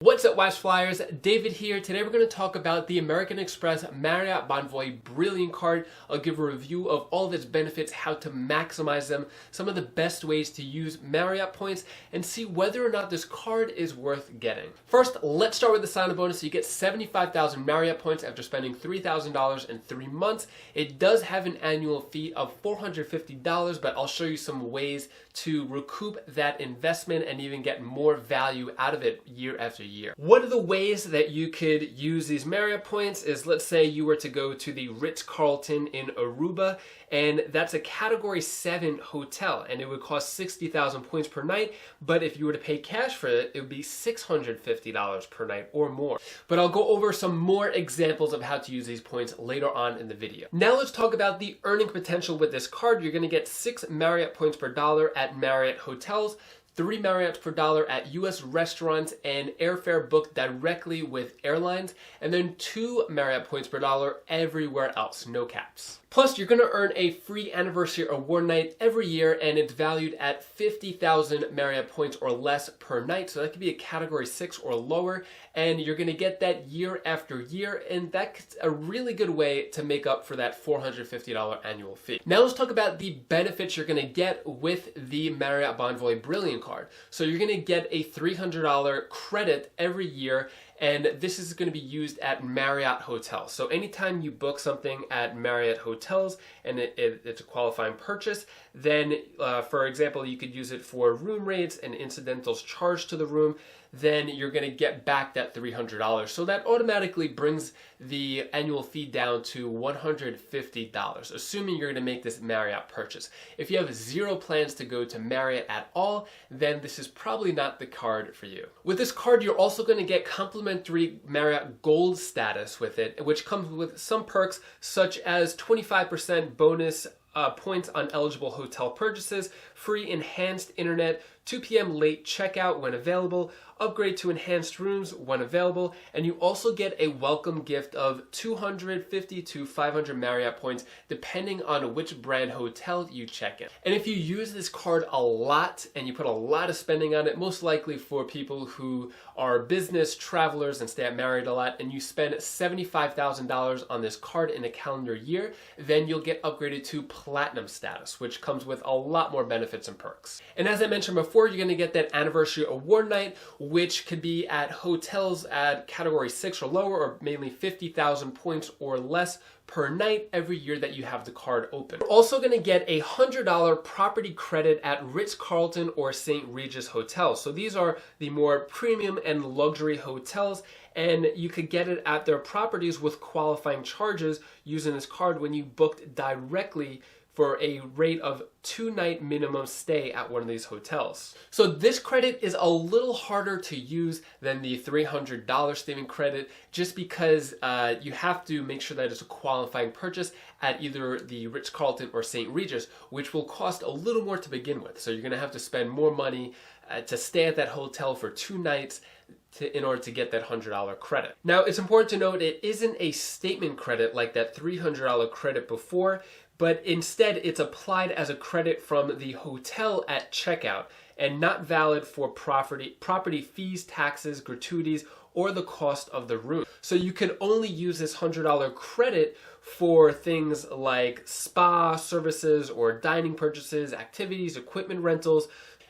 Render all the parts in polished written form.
What's up, Wise Flyers? David here. Today we're going to talk about the American Express Marriott Bonvoy Brilliant Card. I'll give a review of all of its benefits, how to maximize them, some of the best ways to use Marriott Points, and see whether or not this card is worth getting. First, let's start with the sign-up bonus. So you get 75,000 Marriott Points after spending $3,000 in 3 months. It does have an annual fee of $450, but I'll show you some ways to recoup that investment and even get more value out of it year after year. One of the ways that you could use these Marriott Points is, let's say you were to go to the Ritz-Carlton in Aruba, and that's a Category 7 hotel, and it would cost 60,000 points per night, but if you were to pay cash for it, it would be $650 per night or more. But I'll go over some more examples of how to use these points later on in the video. Now let's talk about the earning potential with this card. You're going to get 6 Marriott points per dollar at Marriott hotels, 3 Marriott per dollar at US restaurants and airfare booked directly with airlines, and then 2 Marriott points per dollar everywhere else, no caps. Plus, you're going to earn a free anniversary award night every year, and it's valued at 50,000 Marriott points or less per night. So that could be a Category 6 or lower, and you're going to get that year after year, and that's a really good way to make up for that $450 annual fee. Now let's talk about the benefits you're going to get with the Marriott Bonvoy Brilliant Card. So you're going to get a $300 credit every year, and this is going to be used at Marriott hotels. So anytime you book something at Marriott hotels and it's a qualifying purchase, then for example, you could use it for room rates and incidentals charged to the room, then you're going to get back that $300. So that automatically brings the annual fee down to $150, assuming you're going to make this Marriott purchase. If you have zero plans to go to Marriott at all, then this is probably not the card for you. With this card, you're also going to get complimentary Marriott Gold status with it, which comes with some perks such as 25% bonus points on eligible hotel purchases, free enhanced internet, 2 p.m. late checkout when available, upgrade to enhanced rooms when available, and you also get a welcome gift of 250 to 500 Marriott points depending on which brand hotel you check in. And if you use this card a lot and you put a lot of spending on it, most likely for people who are business travelers and stay at Marriott a lot, and you spend $75,000 on this card in a calendar year, then you'll get upgraded to Platinum status, which comes with a lot more benefits and perks. And as I mentioned before, you're going to get that anniversary award night, which could be at hotels at Category 6 or lower, or mainly 50,000 points or less per night every year that you have the card open. You're also going to get a $100 property credit at Ritz-Carlton or St. Regis hotels. So these are the more premium and luxury hotels, and you could get it at their properties with qualifying charges using this card when you booked directly for a rate of 2-night minimum stay at one of these hotels. So this credit is a little harder to use than the $300 saving credit, just because you have to make sure that it's a qualifying purchase at either the Ritz-Carlton or St. Regis, which will cost a little more to begin with. So you're gonna have to spend more money to stay at that hotel for 2 nights in order to get that $100 credit. Now, it's important to note it isn't a statement credit like that $300 credit before, but instead it's applied as a credit from the hotel at checkout and not valid for property fees, taxes, gratuities, or the cost of the room. So you can only use this $100 credit for things like spa services or dining purchases, activities, equipment rentals.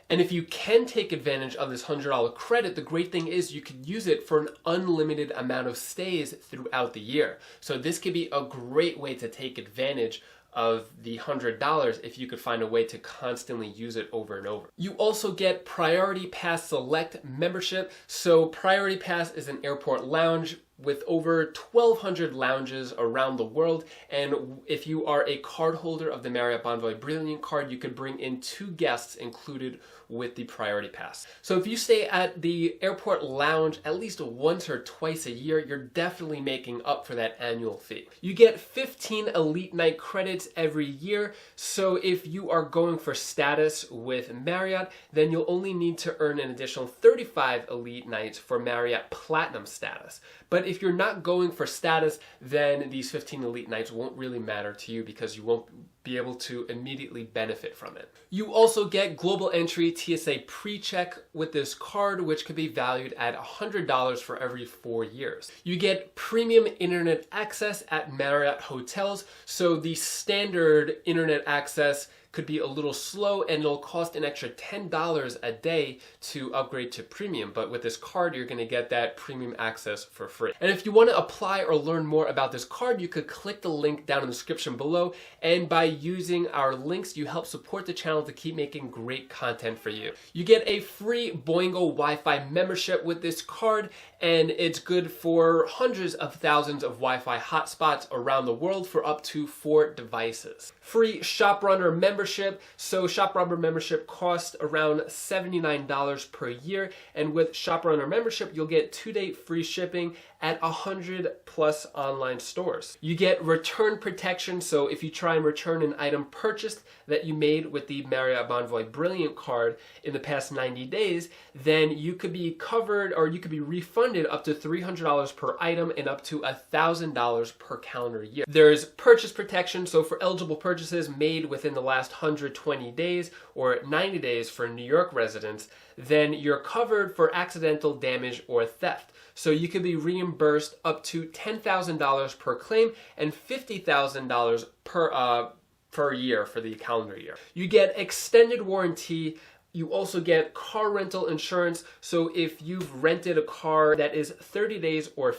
And if you can take advantage of this $100 credit, the great thing is you can use it for an unlimited amount of stays throughout the year. So this could be a great way to take advantage of the $100 if you could find a way to constantly use it over and over. You also get Priority Pass Select membership. So Priority Pass is an airport lounge with over 1,200 lounges around the world, and if you are a card holder of the Marriott Bonvoy Brilliant Card, you could bring in 2 guests included with the Priority Pass. So if you stay at the airport lounge at least once or twice a year, you're definitely making up for that annual fee. You get 15 Elite Night credits every year, so if you are going for status with Marriott, then you'll only need to earn an additional 35 Elite Nights for Marriott Platinum status. But if you're not going for status, then these 15 elite nights won't really matter to you because you won't be able to immediately benefit from it. You also get global entry TSA pre-check with this card, which could be valued at $100 for every 4 years. You get premium internet access at Marriott hotels. So the standard internet access could be a little slow and it'll cost an extra $10 a day to upgrade to premium. But with this card, you're gonna get that premium access for free. And if you wanna apply or learn more about this card, you could click the link down in the description below. And by using our links, you help support the channel to keep making great content for you. You get a free Boingo Wi-Fi membership with this card, and it's good for hundreds of thousands of Wi-Fi hotspots around the world for up to 4 devices. Free ShopRunner membership. So ShopRunner membership costs around $79 per year, and with ShopRunner membership, you'll get 2-day free shipping at 100 plus online stores. You get return protection, so if you try and return an item purchased that you made with the Marriott Bonvoy Brilliant card in the past 90 days, then you could be covered or you could be refunded up to $300 per item and up to $1,000 per calendar year. There's purchase protection, so for eligible purchases made within the last 120 days or 90 days for New York residents, then you're covered for accidental damage or theft. So you could be reimbursed up to $10,000 per claim and $50,000 per year for the calendar year. You get extended warranty. You also get car rental insurance. So if you've rented a car that is 30 days or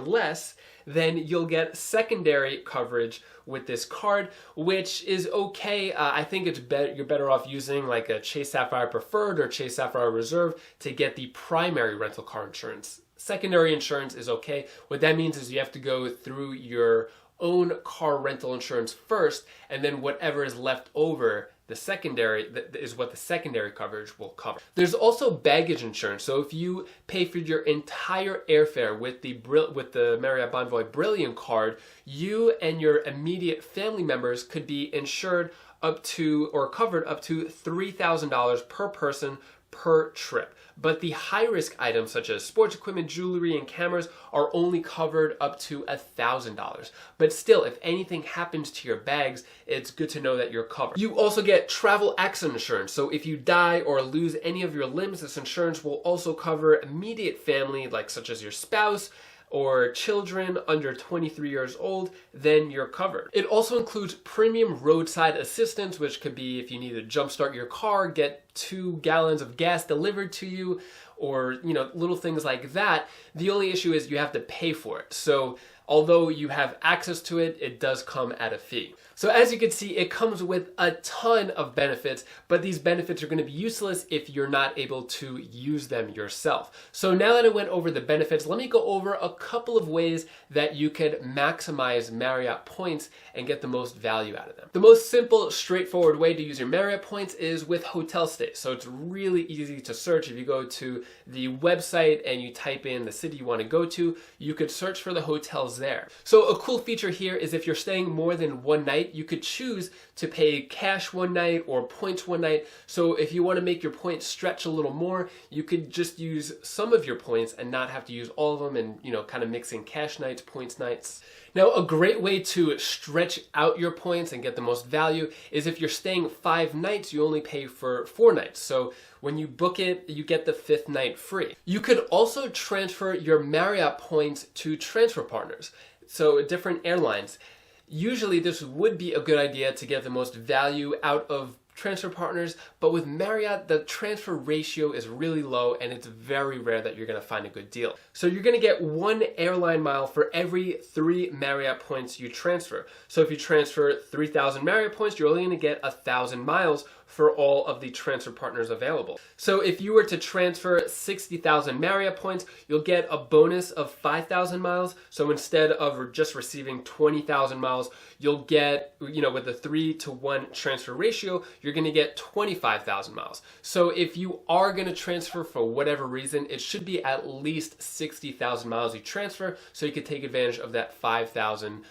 less, then you'll get secondary coverage with this card, which is okay. I think it's you're better off using like a Chase Sapphire Preferred or Chase Sapphire Reserve to get the primary rental car insurance. Secondary insurance is okay. What that means is you have to go through your own car rental insurance first, and then whatever is left over, the secondary, that is what the secondary coverage will cover. There's also baggage insurance. So if you pay for your entire airfare with the Marriott Bonvoy Brilliant card, you and your immediate family members could be insured up to or covered up to $3,000 per person per trip. But the high-risk items such as sports equipment, jewelry, and cameras are only covered up to $1,000. But still, if anything happens to your bags, it's good to know that you're covered. You also get travel accident insurance. So if you die or lose any of your limbs, this insurance will also cover immediate family, like such as your spouse, or children under 23 years old, then you're covered. It also includes premium roadside assistance, which could be if you need to jumpstart your car, get 2 gallons of gas delivered to you, or little things like that. The only issue is you have to pay for it. So although you have access to it, it does come at a fee. So as you can see, it comes with a ton of benefits, but these benefits are going to be useless if you're not able to use them yourself. So now that I went over the benefits, let me go over a couple of ways that you could maximize Marriott points and get the most value out of them. The most simple, straightforward way to use your Marriott points is with hotel stays. So it's really easy to search. If you go to the website and you type in the city you want to go to, you could search for the hotels there. So a cool feature here is if you're staying more than one night, you could choose to pay cash one night or points one night. So if you want to make your points stretch a little more, you could just use some of your points and not have to use all of them and, kind of mixing cash nights, points nights. Now, a great way to stretch out your points and get the most value is if you're staying 5 nights, you only pay for 4 nights. So when you book it, you get the 5th night free. You could also transfer your Marriott points to transfer partners, so different airlines. Usually this would be a good idea to get the most value out of transfer partners, but with Marriott, the transfer ratio is really low and it's very rare that you're going to find a good deal. So you're going to get 1 airline mile for every 3 Marriott points you transfer. So if you transfer 3,000 Marriott points, you're only going to get 1,000 miles for all of the transfer partners available. So if you were to transfer 60,000 Marriott points, you'll get a bonus of 5,000 miles. So instead of just receiving 20,000 miles, you'll get, with a 3-to-1 transfer ratio, you're gonna get 25,000 miles. So if you are gonna transfer for whatever reason, it should be at least 60,000 miles you transfer, so you could take advantage of that 5,000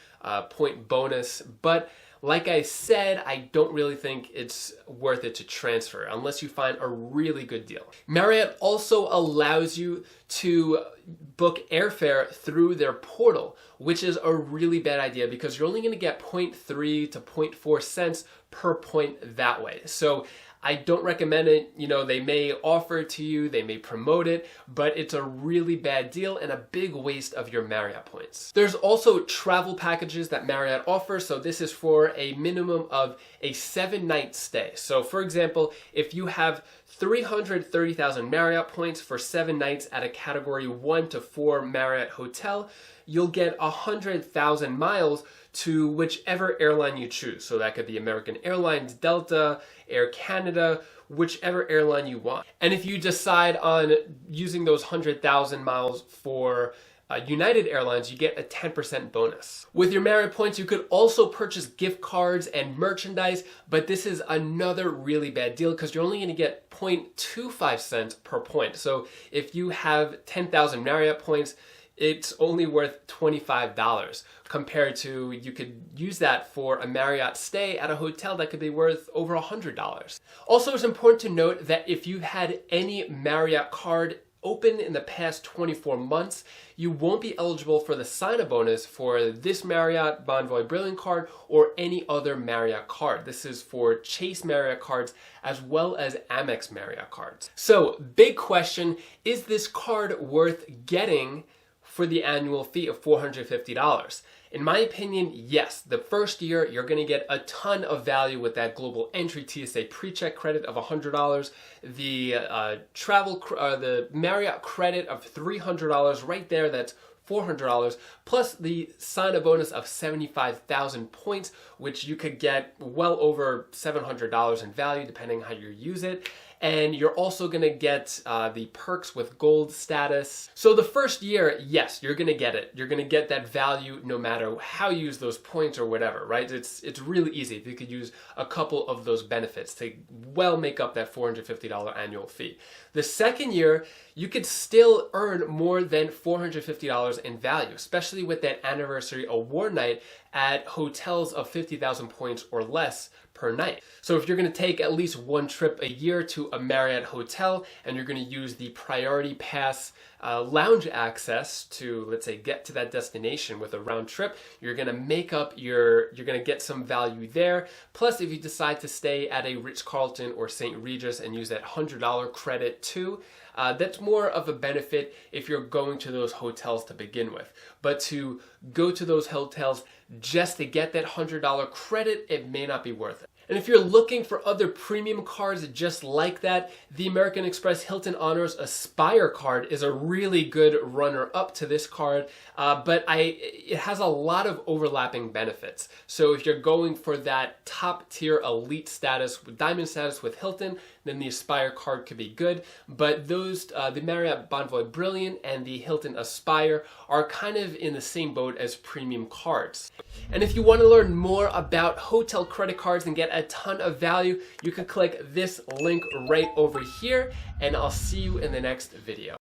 point bonus. But like I said, I don't really think it's worth it to transfer unless you find a really good deal. Marriott also allows you to book airfare through their portal, which is a really bad idea because you're only going to get 0.3 to 0.4 cents per point that way. So I don't recommend it. You know, they may offer it to you, they may promote it, but it's a really bad deal and a big waste of your Marriott points. There's also travel packages that Marriott offers. So this is for a minimum of a 7-night stay. So for example, if you have 330,000 Marriott points for 7 nights at a category 1 to 4 Marriott hotel, you'll get 100,000 miles to whichever airline you choose. So that could be American Airlines, Delta, Air Canada, whichever airline you want. And if you decide on using those 100,000 miles for United Airlines, you get a 10% bonus. With your Marriott points, you could also purchase gift cards and merchandise, but this is another really bad deal because you're only going to get 0.25 cents per point. So if you have 10,000 Marriott points, it's only worth $25 compared to you could use that for a Marriott stay at a hotel that could be worth over $100. Also, it's important to note that if you've had any Marriott card open in the past 24 months, you won't be eligible for the sign-up bonus for this Marriott Bonvoy Brilliant card or any other Marriott card. This is for Chase Marriott cards as well as Amex Marriott cards. So, big question, is this card worth getting for the annual fee of $450? In my opinion, yes. The first year, you're going to get a ton of value with that global entry TSA pre-check credit of $100, the the Marriott credit of $300 right there. That's $400, plus the sign-up bonus of 75,000 points, which you could get well over $700 in value depending how you use it. And you're also going to get the perks with gold status. So the first year, yes, you're going to get it. You're going to get that value no matter how you use those points or whatever, right? It's really easy if you could use a couple of those benefits to well make up that $450 annual fee. The second year, you could still earn more than $450 in value, especially with that anniversary award night at hotels of 50,000 points or less per night. So if you're going to take at least one trip a year to a Marriott hotel and you're going to use the priority pass lounge access to, let's say, get to that destination with a round trip, you're going to make up you're going to get some value there. Plus, if you decide to stay at a Ritz-Carlton or St. Regis and use that $100 credit too, that's more of a benefit if you're going to those hotels to begin with. But to go to those hotels just to get that $100 credit, it may not be worth it. And if you're looking for other premium cards just like that, the American Express Hilton Honors Aspire card is a really good runner-up to this card, but it has a lot of overlapping benefits. So if you're going for that top-tier elite status, diamond status with Hilton, then the Aspire card could be good. But those, the Marriott Bonvoy Brilliant and the Hilton Aspire are kind of in the same boat as premium cards. And if you want to learn more about hotel credit cards and get a ton of value, you can click this link right over here, and I'll see you in the next video.